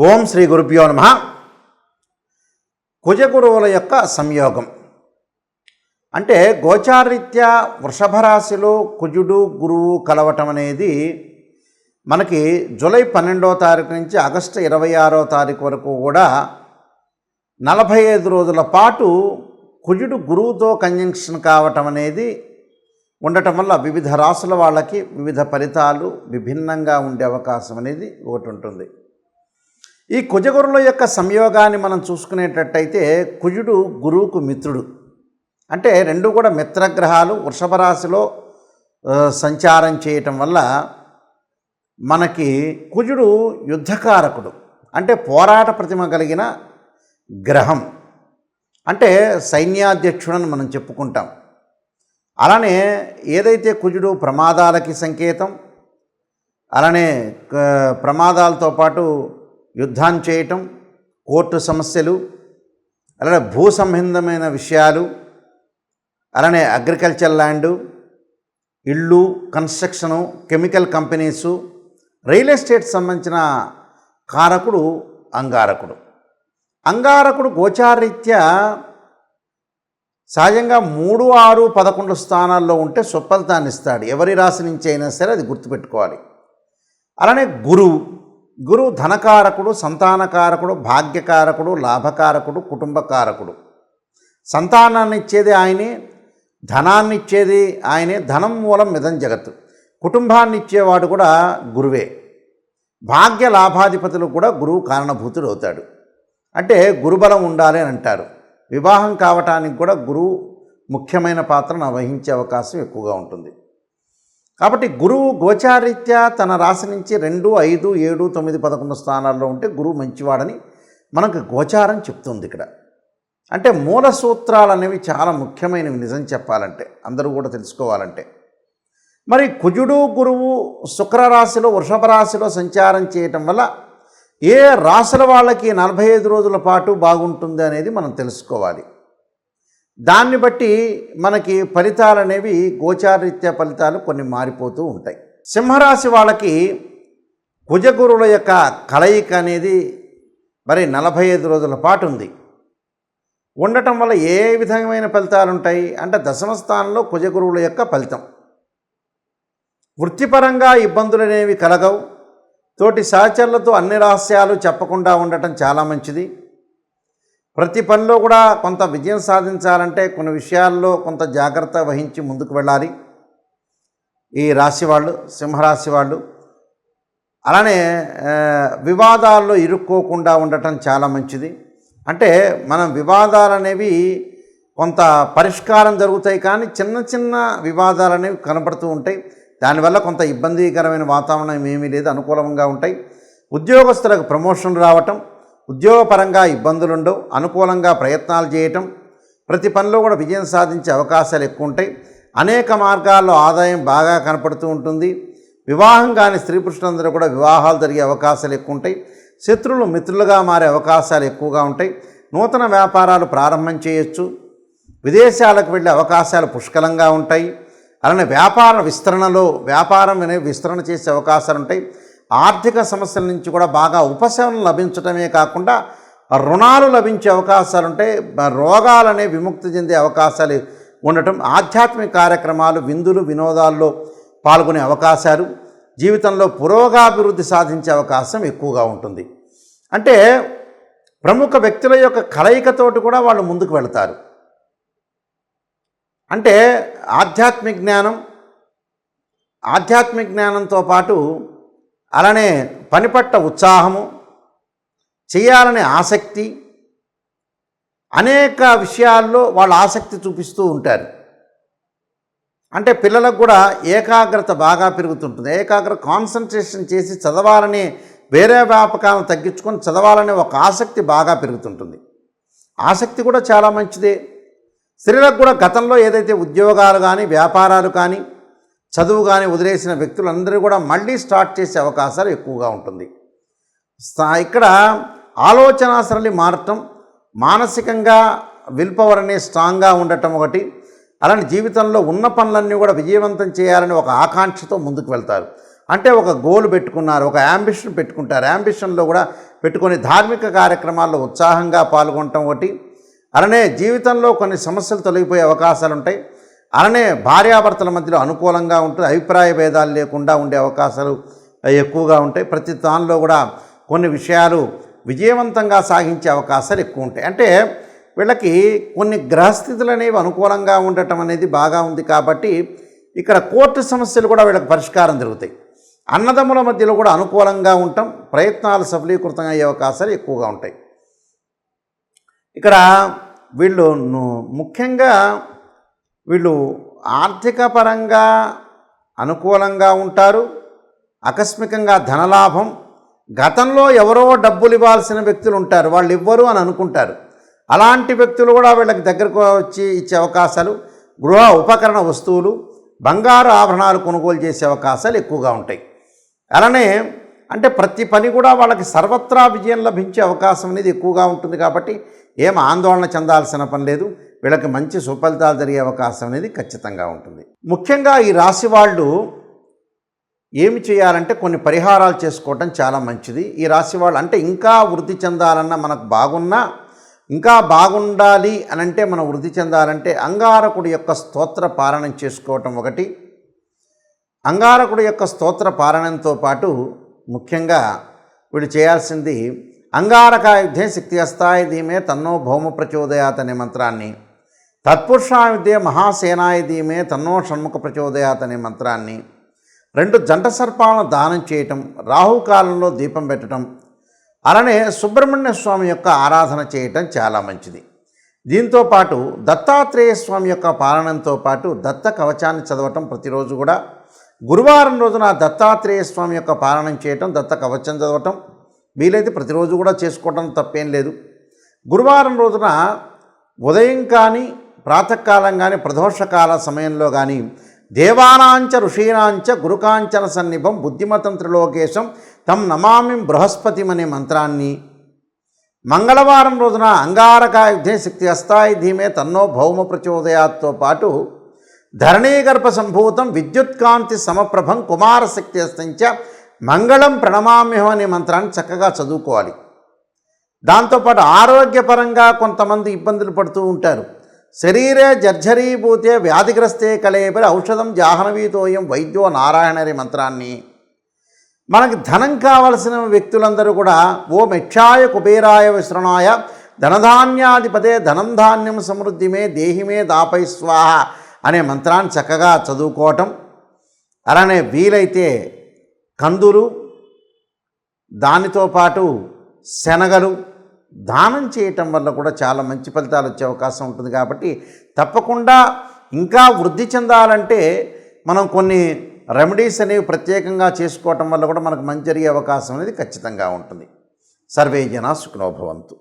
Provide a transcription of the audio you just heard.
ఓం శ్రీ గురుభ్యో నమః. కుజగురువుల యొక్క సంయోగం అంటే గోచారరీత్యా వృషభ రాశిలో కుజుడు గురువు కలవటం అనేది మనకి జూలై 12వ తారీఖు నుంచి ఆగస్టు 26వ తారీఖు వరకు కూడా 45 రోజుల పాటు కుజుడు గురువుతో కంజంక్షన్ కావటం అనేది ఉండటం వల్ల వివిధ రాశుల వాళ్ళకి వివిధ ఫలితాలు విభిన్నంగా ఉండే అవకాశం అనేది ఒకటి ఉంటుంది. ఈ కుజగురుల యొక్క సంయోగాన్ని మనం చూసుకునేటట్టయితే కుజుడు గురువుకు మిత్రుడు, అంటే రెండు కూడా మిత్రగ్రహాలు వృషభ రాశిలో సంచారం చేయటం వల్ల మనకి కుజుడు యుద్ధకారకుడు, అంటే పోరాట ప్రతిమ కలిగిన గ్రహం, అంటే సైన్యాధ్యక్షుడని మనం చెప్పుకుంటాం. అలానే ఏదైతే కుజుడు ప్రమాదాలకి సంకేతం, అలానే ప్రమాదాలతో పాటు యుద్ధం చేయటం, కోర్టు సమస్యలు, అలానే భూ సంబంధమైన విషయాలు, అలానే అగ్రికల్చర్ ల్యాండు, ఇళ్ళు, construction, chemical companies, real estate సంబంధించిన కారకుడు అంగారకుడు. అంగారకుడు గోచారరీత్యా సహజంగా 3, 6, 11 స్థానాల్లో ఉంటే సుఫలితాన్ని ఇస్తాడు. ఎవరి రాశి నుంచి అయినా సరే అది గుర్తుపెట్టుకోవాలి. అలానే గురువు ధనకారకుడు, సంతానకారకుడు, భాగ్యకారకుడు, లాభకారకుడు, కుటుంబకారకుడు. సంతానాన్ని ఇచ్చేది ఆయనే, ధనాన్ని ఇచ్చేది ఆయనే. ధనం మూలం మిదం జగత్తు. కుటుంబాన్ని ఇచ్చేవాడు కూడా గురువే. భాగ్య లాభాధిపతులు కూడా గురువు కారణభూతుడు అవుతాడు. అంటే గురుబలం ఉండాలి అని అంటారు. వివాహం కావటానికి కూడా గురువు ముఖ్యమైన పాత్రను వహించే అవకాశం ఎక్కువగా ఉంటుంది. కాబట్టి గురువు గోచారీత్యా తన రాశి నుంచి 2, 5, 7, 9, 11 స్థానాల్లో ఉంటే గురువు మంచివాడని మనకు గోచారం చెప్తుంది ఇక్కడ. అంటే మూల సూత్రాలు అనేవి చాలా ముఖ్యమైనవి నిజం చెప్పాలంటే, అందరూ కూడా తెలుసుకోవాలంటే. మరి కుజుడు గురువు శుక్రరాశిలో వృషభ రాశిలో సంచారం చేయటం వల్ల ఏ రాశుల వాళ్ళకి 45 రోజుల పాటు బాగుంటుంది అనేది మనం తెలుసుకోవాలి. దాన్ని బట్టి మనకి ఫలితాలు అనేవి గోచారరీత్యా ఫలితాలు కొన్ని మారిపోతూ ఉంటాయి. సింహరాశి వాళ్ళకి కుజగురువుల యొక్క కలయిక అనేది మరి 45 రోజుల పాటు ఉంది. ఉండటం వల్ల ఏ విధమైన ఫలితాలు ఉంటాయి అంటే దశమ స్థానంలో కుజగురువుల యొక్క ఫలితం. వృత్తిపరంగా ఇబ్బందులు అనేవి కలగవు. తోటి సహచరులతో అన్ని రహస్యాలు చెప్పకుండా ఉండటం చాలా మంచిది. ప్రతి పనిలో కూడా కొంత విజయం సాధించాలంటే కొన్ని విషయాల్లో కొంత జాగ్రత్త వహించి ముందుకు వెళ్ళాలి ఈ రాశి వాళ్ళు, సింహరాశి వాళ్ళు. అలానే వివాదాల్లో ఇరుక్కోకుండా ఉండటం చాలా మంచిది. అంటే మనం వివాదాలు అనేవి కొంత పరిష్కారం జరుగుతాయి, కానీ చిన్న చిన్న వివాదాలు అనేవి కనబడుతూ ఉంటాయి. దానివల్ల కొంత ఇబ్బందికరమైన వాతావరణం ఏమీ లేదు, అనుకూలంగా ఉంటాయి. ఉద్యోగస్తులకు ప్రమోషన్లు రావటం, ఉద్యోగపరంగా ఇబ్బందులు ఉండవు, అనుకూలంగా ప్రయత్నాలు చేయటం, ప్రతి పనిలో కూడా విజయం సాధించే అవకాశాలు ఎక్కువ ఉంటాయి. అనేక మార్గాల్లో ఆదాయం బాగా కనపడుతూ ఉంటుంది. వివాహం కాని స్త్రీ పురుషులందరూ కూడా వివాహాలు జరిగే అవకాశాలు ఎక్కువ ఉంటాయి. శత్రువులు మిత్రులుగా మారే అవకాశాలు ఎక్కువగా ఉంటాయి. నూతన వ్యాపారాలు ప్రారంభం చేయొచ్చు. విదేశాలకు వెళ్ళే అవకాశాలు పుష్కలంగా ఉంటాయి. అలానే వ్యాపారం అనేవి విస్తరణ చేసే అవకాశాలు ఉంటాయి. ఆర్థిక సమస్యల నుంచి కూడా బాగా ఉపశమనం లభించడమే కాకుండా రుణాలు లభించే అవకాశాలు ఉంటాయి. రోగాలనే విముక్తి చెందే అవకాశాలు ఉండటం, ఆధ్యాత్మిక కార్యక్రమాలు, విందులు, వినోదాల్లో పాల్గొనే అవకాశాలు, జీవితంలో పురోగాభివృద్ధి సాధించే అవకాశం ఎక్కువగా ఉంటుంది. అంటే ప్రముఖ వ్యక్తుల యొక్క కలయికతోటి కూడా వాళ్ళు ముందుకు వెళతారు. అంటే ఆధ్యాత్మిక జ్ఞానంతో పాటు అలానే పని పట్ల ఉత్సాహము, చేయాలనే ఆసక్తి, అనేక విషయాల్లో వాళ్ళు ఆసక్తి చూపిస్తూ ఉంటారు. అంటే పిల్లలకు కూడా ఏకాగ్రత బాగా పెరుగుతుంటుంది. కాన్సన్ట్రేషన్ చేసి చదవాలనే, వేరే వ్యాపకాలను తగ్గించుకొని చదవాలనే ఒక ఆసక్తి బాగా పెరుగుతుంటుంది. ఆసక్తి కూడా చాలా మంచిదే. స్త్రీలకు కూడా గతంలో ఏదైతే ఉద్యోగాలు కానీ, వ్యాపారాలు కానీ, చదువు కానీ వదిలేసిన వ్యక్తులందరూ కూడా మళ్ళీ స్టార్ట్ చేసే అవకాశాలు ఎక్కువగా ఉంటుంది. ఇక్కడ ఆలోచన సరళి మారటం, మానసికంగా విల్ పవర్ అనే స్ట్రాంగ్గా ఉండటం ఒకటి. అలాంటి జీవితంలో ఉన్న పనులన్నీ కూడా విజయవంతం చేయాలని ఒక ఆకాంక్షతో ముందుకు వెళ్తారు. అంటే ఒక గోల్ పెట్టుకున్నారు, ఒక యాంబిషన్ పెట్టుకుంటారు. యాంబిషన్లో కూడా పెట్టుకొని ధార్మిక కార్యక్రమాల్లో ఉత్సాహంగా పాల్గొనటం ఒకటి. అలానే జీవితంలో కొన్ని సమస్యలు తొలగిపోయే అవకాశాలు ఉంటాయి. అలానే భార్యాభర్తల మధ్యలో అనుకూలంగా ఉంటుంది, అభిప్రాయ భేదాలు లేకుండా ఉండే అవకాశాలు ఎక్కువగా ఉంటాయి. ప్రతి దానిలో కూడా కొన్ని విషయాలు విజయవంతంగా సాగించే అవకాశాలు ఎక్కువ ఉంటాయి. అంటే వీళ్ళకి కొన్ని గ్రహస్థితులు అనేవి అనుకూలంగా ఉండటం అనేది బాగా ఉంది కాబట్టి ఇక్కడ కోర్టు సమస్యలు కూడా వీళ్ళకి పరిష్కారం జరుగుతాయి. అన్నదమ్ముల మధ్యలో కూడా అనుకూలంగా ఉండటం, ప్రయత్నాలు సఫలీకృతం అయ్యే అవకాశాలు ఎక్కువగా ఉంటాయి. ఇక్కడ వీళ్ళు ముఖ్యంగా ఆర్థిక పరంగా అనుకూలంగా ఉంటారు. ఆకస్మికంగా ధనలాభం. గతంలో ఎవరో డబ్బులు ఇవ్వాల్సిన వ్యక్తులు ఉంటారు, వాళ్ళు ఇవ్వరు అని అనుకుంటారు. అలాంటి వ్యక్తులు కూడా వీళ్ళకి దగ్గరకు వచ్చి ఇచ్చే అవకాశాలు, గృహ ఉపకరణ వస్తువులు, బంగారు ఆభరణాలు కొనుగోలు చేసే అవకాశాలు ఎక్కువగా ఉంటాయి. అలానే అంటే ప్రతి పని కూడా వాళ్ళకి సర్వత్రా విజయం లభించే అవకాశం అనేది ఎక్కువగా ఉంటుంది కాబట్టి ఏం ఆందోళన చెందాల్సిన పని లేదు. వీళ్ళకి మంచి సుఫలితాలు జరిగే అవకాశం అనేది ఖచ్చితంగా ఉంటుంది. ముఖ్యంగా ఈ రాశి వాళ్ళు ఏమి చేయాలంటే కొన్ని పరిహారాలు చేసుకోవటం చాలా మంచిది. ఈ రాశి వాళ్ళు అంటే ఇంకా వృద్ధి చెందాలన్నా, మనకు బాగున్నా ఇంకా బాగుండాలి అని అంటే మనం వృద్ధి చెందాలంటే అంగారకుడి యొక్క స్తోత్ర పారాయణం చేసుకోవటం ఒకటి. అంగారకుడి యొక్క స్తోత్ర పారాయణంతో పాటు ముఖ్యంగా వీళ్ళు చేయాల్సింది అంగారకాయుద్ధే శక్తి అస్తాయ ధీమే తన్నో భౌమ ప్రచోదయాత్ అనే మంత్రాన్ని, తత్పురుషాయుద్ధే మహాసేనాయ ధీమే తన్నో షణ్ముఖ ప్రచోదయాత్ అనే మంత్రాన్ని, 2 జంట సర్పాలను దానం చేయటం, రాహుకాలంలో దీపం పెట్టడం, అలానే సుబ్రహ్మణ్య స్వామి యొక్క ఆరాధన చేయటం చాలా మంచిది. దీంతోపాటు దత్తాత్రేయ స్వామి యొక్క పాలనంతో పాటు దత్త కవచాన్ని చదవటం ప్రతిరోజు కూడా. గురువారం రోజున దత్తాత్రేయ స్వామి యొక్క పాలనం చేయటం, దత్త కవచం చదవటం వీలైతే ప్రతిరోజు కూడా చేసుకోవటం తప్పేం లేదు. గురువారం రోజున ఉదయం కానీ ప్రాతకాలం కానీ ప్రదోషకాల సమయంలో కానీ దేవానాంచ ఋషీనాంచ గురుకాంచన సన్నిభం బుద్ధిమతం త్రిలోకేశం తం నమామి బృహస్పతిం అనే మంత్రాన్ని, మంగళవారం రోజున అంగారకాయుద్ధే శక్తి అస్తాయ ధీమే తన్నో భౌమ ప్రచోదయాత్తో పాటు ధరణీగర్భ సంభూతం విద్యుత్కాంతి సమప్రభం కుమారశక్తి అస్తంచ మంగళం ప్రణమామ్యహం అనే మంత్రాన్ని చక్కగా చదువుకోవాలి. దాంతోపాటు ఆరోగ్యపరంగా కొంతమంది ఇబ్బందులు పడుతూ ఉంటారు. శరీరే జర్జరీభూతే వ్యాధిగ్రస్తే కళేపరి ఔషధం జాహ్నవీతోయం వైద్యో నారాయణ అనే మంత్రాన్ని, మనకి ధనం కావలసిన వ్యక్తులందరూ కూడా ఓం యక్షాయ కుబేరాయ విశ్రణాయ ధనధాన్యాధిపతే ధనం ధాన్యం సమృద్ధిమే దేహిమే దాపై స్వాహ అనే మంత్రాన్ని చక్కగా చదువుకోవటం. అలానే వీలైతే కందులు, దానితో పాటు శనగలు దానం చేయటం వల్ల కూడా చాలా మంచి ఫలితాలు వచ్చే అవకాశం ఉంటుంది. కాబట్టి తప్పకుండా ఇంకా వృద్ధి చెందాలంటే మనం కొన్ని రెమెడీస్ అనేవి ప్రత్యేకంగా చేసుకోవటం వల్ల కూడా మనకు మంచి జరిగే అవకాశం అనేది ఖచ్చితంగా ఉంటుంది. సర్వే జనా సుఖినో భవంతు.